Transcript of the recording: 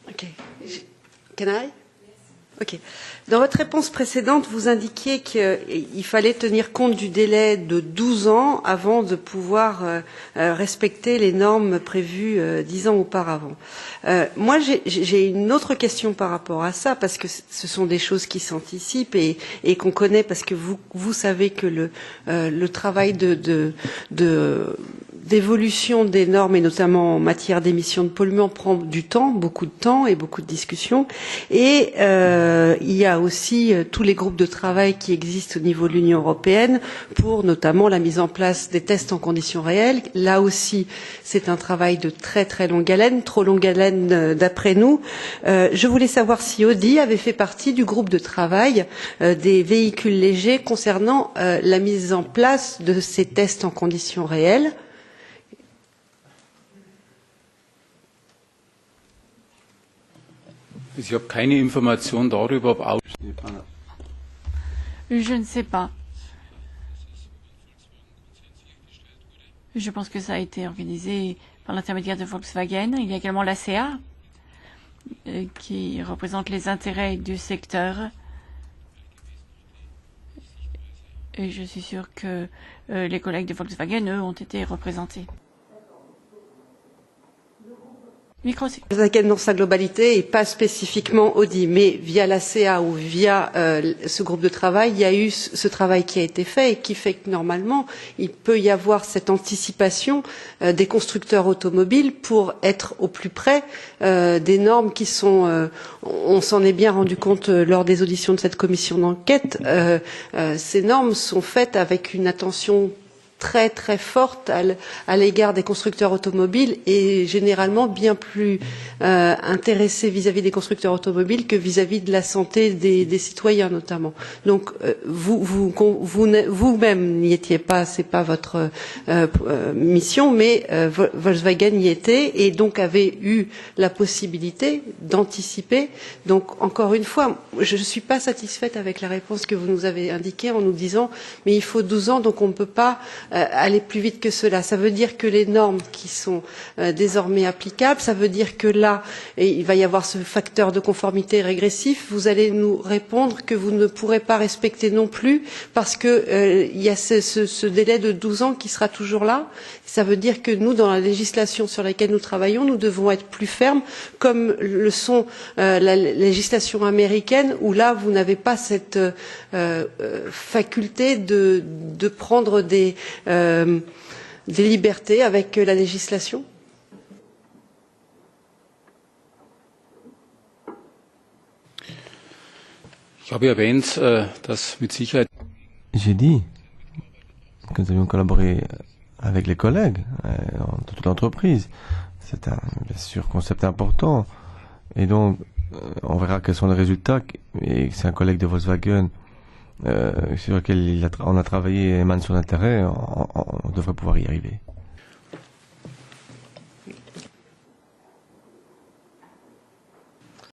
Okay. Can I? Ok. Dans votre réponse précédente, vous indiquiez qu'il fallait tenir compte du délai de 12 ans avant de pouvoir respecter les normes prévues 10 ans auparavant. Moi, j'ai une autre question par rapport à ça, parce que ce sont des choses qui s'anticipent et qu'on connaît, parce que vous savez que le travail d'évolution des normes, et notamment en matière d'émissions de polluants, prend du temps, beaucoup de temps et beaucoup de discussions. Et il y a aussi tous les groupes de travail qui existent au niveau de l'Union européenne pour notamment la mise en place des tests en conditions réelles. Là aussi, c'est un travail de très très longue haleine, trop longue haleine d'après nous. Je voulais savoir si Audi avait fait partie du groupe de travail des véhicules légers concernant la mise en place de ces tests en conditions réelles. Ich habe keine Information darüber, ob Je ne sais pas. Je pense que ça a été organisé par l'intermédiaire de Volkswagen. Il y a également l'ACA qui représente les intérêts du secteur. Et je suis sûre que les collègues de Volkswagen, eux, ont été représentés. Volkswagen dans sa globalité et pas spécifiquement Audi, mais via la CA ou via ce groupe de travail, il y a eu ce travail qui a été fait et qui fait que normalement, il peut y avoir cette anticipation des constructeurs automobiles pour être au plus près des normes qui sont, on s'en est bien rendu compte lors des auditions de cette commission d'enquête, ces normes sont faites avec une attention très très forte à l'égard des constructeurs automobiles et généralement bien plus intéressés vis-à-vis des constructeurs automobiles que vis-à-vis de la santé des citoyens notamment. Donc vous-même n'y étiez pas, c'est pas votre mission, mais Volkswagen y était et donc avait eu la possibilité d'anticiper. Donc encore une fois, je ne suis pas satisfaite avec la réponse que vous nous avez indiquée en nous disant mais il faut 12 ans donc on ne peut pas aller plus vite que cela. Ça veut dire que les normes qui sont désormais applicables, ça veut dire que là, il va y avoir ce facteur de conformité régressif. Vous allez nous répondre que vous ne pourrez pas respecter non plus parce que il y a ce délai de 12 ans qui sera toujours là. Ça veut dire que nous, dans la législation sur laquelle nous travaillons, nous devons être plus fermes, comme le sont la législation américaine, où là, vous n'avez pas cette faculté de prendre des libertés avec la législation? J'ai dit que nous avions collaboré avec les collègues de toute l'entreprise. C'est bien sûr un concept important. Et donc, on verra quels sont les résultats. Et c'est un collègue de Volkswagen sur lequel on a travaillé et émane son intérêt, on devrait pouvoir y arriver.